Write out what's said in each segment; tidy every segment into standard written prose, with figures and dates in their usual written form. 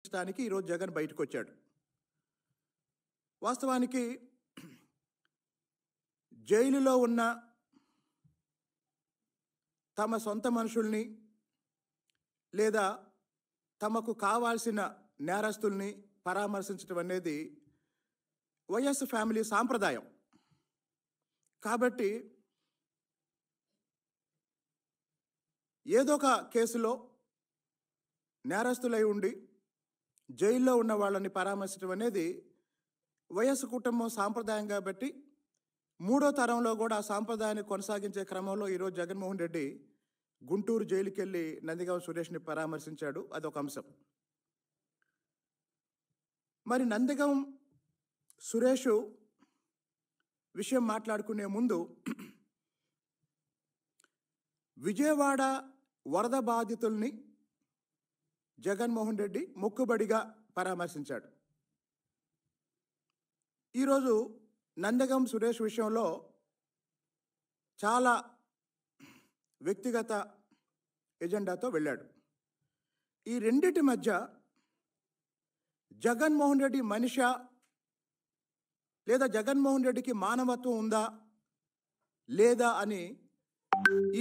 ఇష్టానికి ఈరోజు జగన్ బయటకు వచ్చాడు. వాస్తవానికి జైలులో ఉన్న తమ సొంత మనుషుల్ని లేదా తమకు కావాల్సిన నేరస్తుల్ని పరామర్శించడం అనేది వైఎస్ ఫ్యామిలీ సాంప్రదాయం. కాబట్టి ఏదో ఒక కేసులో నేరస్తులై ఉండి జైల్లో ఉన్న వాళ్ళని పరామర్శించడం అనేది వైఎస్ కుటుంబం సాంప్రదాయం. కాబట్టి మూడో తరంలో కూడా ఆ సాంప్రదాయాన్ని కొనసాగించే క్రమంలో ఈరోజు జగన్మోహన్ రెడ్డి గుంటూరు జైలుకి వెళ్ళి నందిగాం సురేష్ని పరామర్శించాడు. అదొక అంశం. మరి నందిగాం సురేష్ విషయం మాట్లాడుకునే ముందు విజయవాడ వరద బాధితుల్ని జగన్మోహన్ రెడ్డి మొక్కుబడిగా పరామర్శించాడు. ఈరోజు నందిగం సురేష్ విషయంలో చాలా వ్యక్తిగత ఎజెండాతో వెళ్ళాడు. ఈ రెండిటి మధ్య జగన్మోహన్ రెడ్డి మనిషా లేదా జగన్మోహన్ రెడ్డికి మానవత్వం ఉందా లేదా అని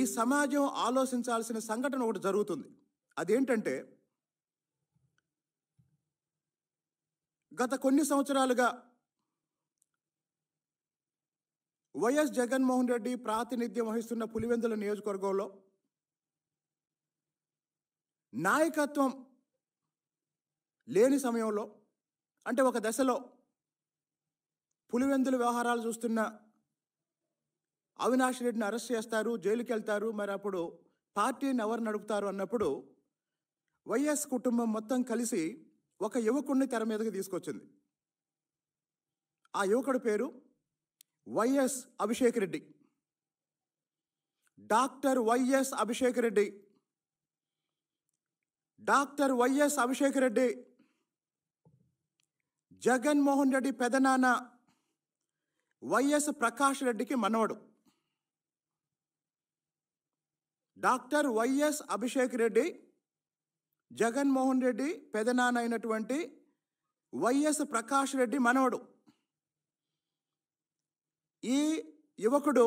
ఈ సమాజం ఆలోచించాల్సిన సంఘటన ఒకటి జరుగుతుంది. అదేంటంటే, గత కొన్ని సంవత్సరాలుగా వైఎస్ జగన్మోహన్ రెడ్డి ప్రాతినిధ్యం వహిస్తున్న పులివెందుల నియోజకవర్గంలో నాయకత్వం లేని సమయంలో, అంటే ఒక దశలో పులివెందుల వ్యవహారాలు చూస్తున్న అవినాష్ రెడ్డిని అరెస్ట్ చేస్తారు, జైలుకి వెళ్తారు. మరి అప్పుడు పార్టీని ఎవరు నడుపుతారు అన్నప్పుడు వైఎస్ కుటుంబం మొత్తం కలిసి ఒక యువకుడిని తెర మీదకి తీసుకొచ్చింది. ఆ యువకుడి పేరు YS Abhishek Reddy. Doctor YS Abhishek Reddy. Doctor YS Abhishek Reddy Jaganmohan Reddy పెదనాన్న వైఎస్ ప్రకాష్ రెడ్డికి మనవడు. డాక్టర్ వైఎస్ అభిషేక్ రెడ్డి జగన్మోహన్ రెడ్డి పెదనాన్న అయినటువంటి వైఎస్ ప్రకాష్ రెడ్డి మనవడు. ఈ యువకుడు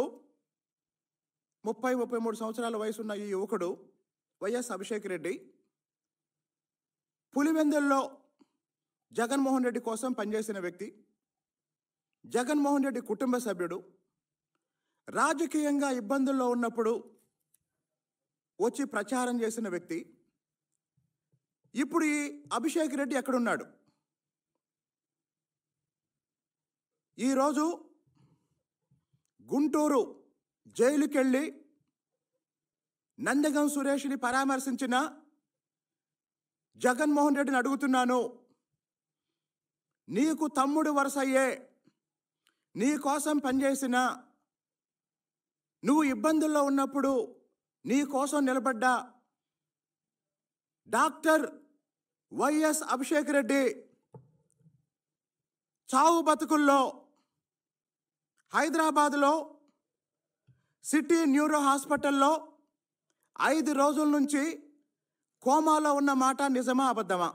33 సంవత్సరాల వయసున్న ఈ యువకుడు వైఎస్ అభిషేక్ రెడ్డి పులివెందుల్లో జగన్మోహన్ రెడ్డి కోసం పనిచేసిన వ్యక్తి, జగన్మోహన్ రెడ్డి కుటుంబ సభ్యుడు. రాజకీయంగా ఇబ్బందుల్లో ఉన్నప్పుడు వచ్చి ప్రచారం చేసిన వ్యక్తి. ఇప్పుడు ఈ అభిషేక్ రెడ్డి ఎక్కడున్నాడు? ఈరోజు గుంటూరు జైలుకెళ్ళి నందిగం సురేష్ని పరామర్శించిన జగన్మోహన్ రెడ్డిని అడుగుతున్నాను, నీకు తమ్ముడు వరుసయ్యే, నీ కోసం పనిచేసిన, నువ్వు ఇబ్బందుల్లో ఉన్నప్పుడు నీ కోసం నిలబడ్డా డాక్టర్ వైఎస్ అభిషేక్ రెడ్డి చావు బతుకుల్లో హైదరాబాదులో సిటీ న్యూరో హాస్పిటల్లో 5 రోజుల నుంచి కోమాలో ఉన్న మాట నిజమా అబద్ధమా?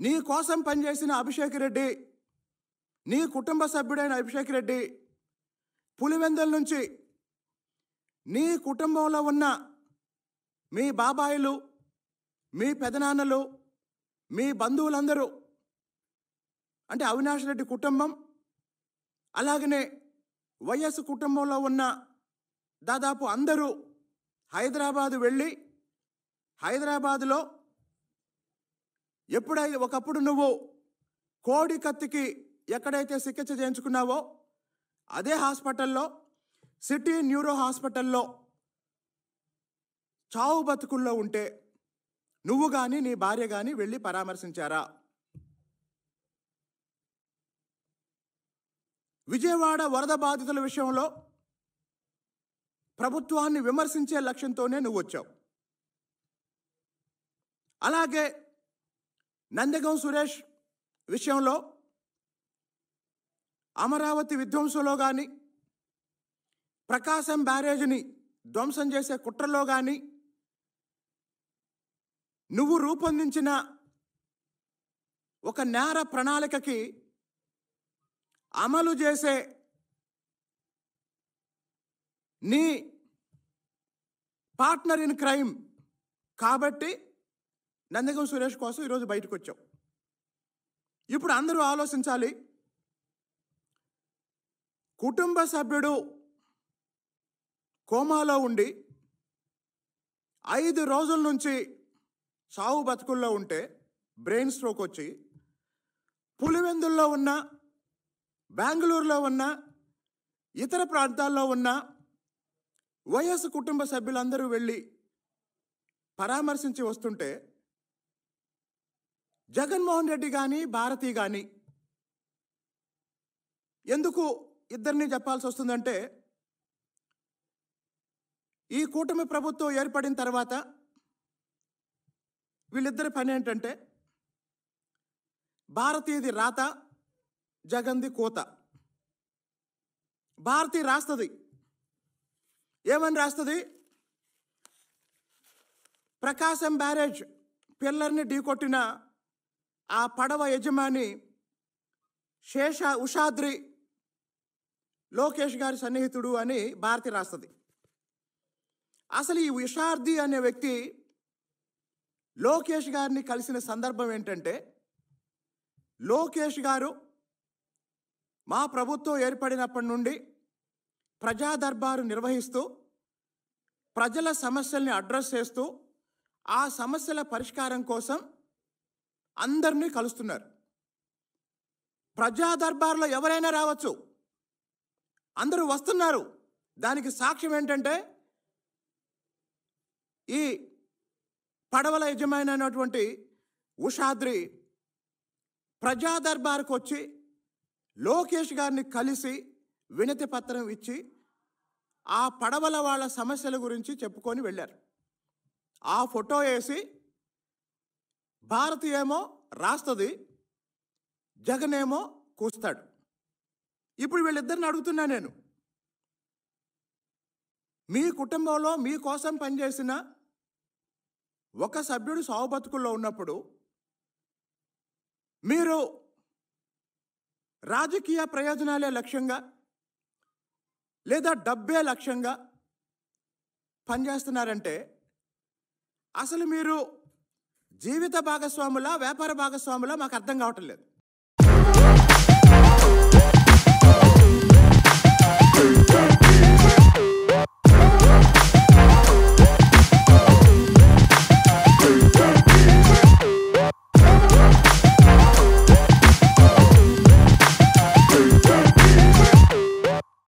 నీ కోసం పనిచేసిన అభిషేక్ రెడ్డి, నీ కుటుంబ సభ్యుడైన అభిషేక్ రెడ్డి పులివెందుల నుంచి నీ కుటుంబంలో ఉన్న మీ బాబాయిలు, మీ పెదనాన్నలు, మీ బంధువులందరూ, అంటే అవినాష్ రెడ్డి కుటుంబం, అలాగనే వైఎస్ కుటుంబంలో ఉన్న దాదాపు అందరూ హైదరాబాదు వెళ్ళి హైదరాబాదులో ఎప్పుడైతే ఒకప్పుడు నువ్వు కోడి కత్తికి ఎక్కడైతే చికిత్స చేయించుకున్నావో అదే హాస్పిటల్లో, సిటీ న్యూరో హాస్పిటల్లో చావు బతుకుల్లో ఉంటే నువ్వు కానీ నీ భార్య కానీ వెళ్ళి పరామర్శించారా? విజయవాడ వరద బాధితుల విషయంలో ప్రభుత్వాన్ని విమర్శించే లక్ష్యంతోనే నువ్వు వచ్చావు. అలాగే నందిగం సురేష్ విషయంలో అమరావతి విధ్వంసంలో కానీ, ప్రకాశం బ్యారేజ్ని ధ్వంసం చేసే కుట్రలో కానీ నువ్వు రూపొందించిన ఒక నేర ప్రణాళికకి అమలు చేసే నీ పార్ట్నర్ ఇన్ క్రైమ్ కాబట్టి నందిగం సురేష్ కోసం ఈరోజు బయటకు వచ్చావు. ఇప్పుడు అందరూ ఆలోచించాలి, కుటుంబ సభ్యుడు కోమాలో ఉండి 5 రోజుల నుంచి సావు బతుకుల్లో ఉంటే బ్రెయిన్ స్ట్రోక్ వచ్చి పులివెందుల్లో ఉన్న, బెంగళూరులో ఉన్న, ఇతర ప్రాంతాల్లో ఉన్న వైఎస్ కుటుంబ సభ్యులందరూ వెళ్ళి పరామర్శించి వస్తుంటే జగన్మోహన్ రెడ్డి కానీ భారతి కానీ ఎందుకు ఇద్దరిని చెప్పాల్సి వస్తుందంటే, ఈ కూటమి ప్రభుత్వం ఏర్పడిన తర్వాత వీళ్ళిద్దరి పని ఏంటంటే, భారతీయది రాత, జగన్ది కోత. భారతి రాస్తుంది, ఏమని రాస్తుంది? ప్రకాశం బ్యారేజ్ పిల్లర్ని ఢీకొట్టిన ఆ పడవ యజమాని ఉషాద్రి లోకేష్ గారి సన్నిహితుడు అని భారతి రాస్తుంది. అసలు ఈ ఉషాద్రి అనే వ్యక్తి లోకేష్ గారిని కలిసిన సందర్భం ఏంటంటే, లోకేష్ గారు మా ప్రభుత్వం ఏర్పడినప్పటి నుండి ప్రజా దర్బారు నిర్వహిస్తూ ప్రజల సమస్యల్ని అడ్రస్ చేస్తూ ఆ సమస్యల పరిష్కారం కోసం అందరినీ కలుస్తున్నారు. ప్రజా దర్బార్లో ఎవరైనా రావచ్చు, అందరూ వస్తున్నారు. దానికి సాక్ష్యం ఏంటంటే, ఈ పడవల యజమాని అయినటువంటి ఉషాద్రి ప్రజా దర్బార్కు వచ్చి లోకేష్ గారిని కలిసి వినతి పత్రం ఇచ్చి ఆ పడవల వాళ్ళ సమస్యల గురించి చెప్పుకొని వెళ్ళారు. ఆ ఫోటో వేసి భారతి ఏమో రాస్తుంది, జగన్ ఏమో కూస్తాడు. ఇప్పుడు వీళ్ళిద్దరిని అడుగుతున్నా నేను, మీ కుటుంబంలో మీకోసం పనిచేసిన ఒక సభ్యుడు సావు బతుకుల్లో ఉన్నప్పుడు మీరు రాజకీయ ప్రయోజనాలే లక్ష్యంగా లేదా డబ్బే లక్ష్యంగా పనిచేస్తున్నారంటే, అసలు మీరు జీవిత భాగస్వాములా, వ్యాపార భాగస్వాములా మాకు అర్థం కావటం లేదు.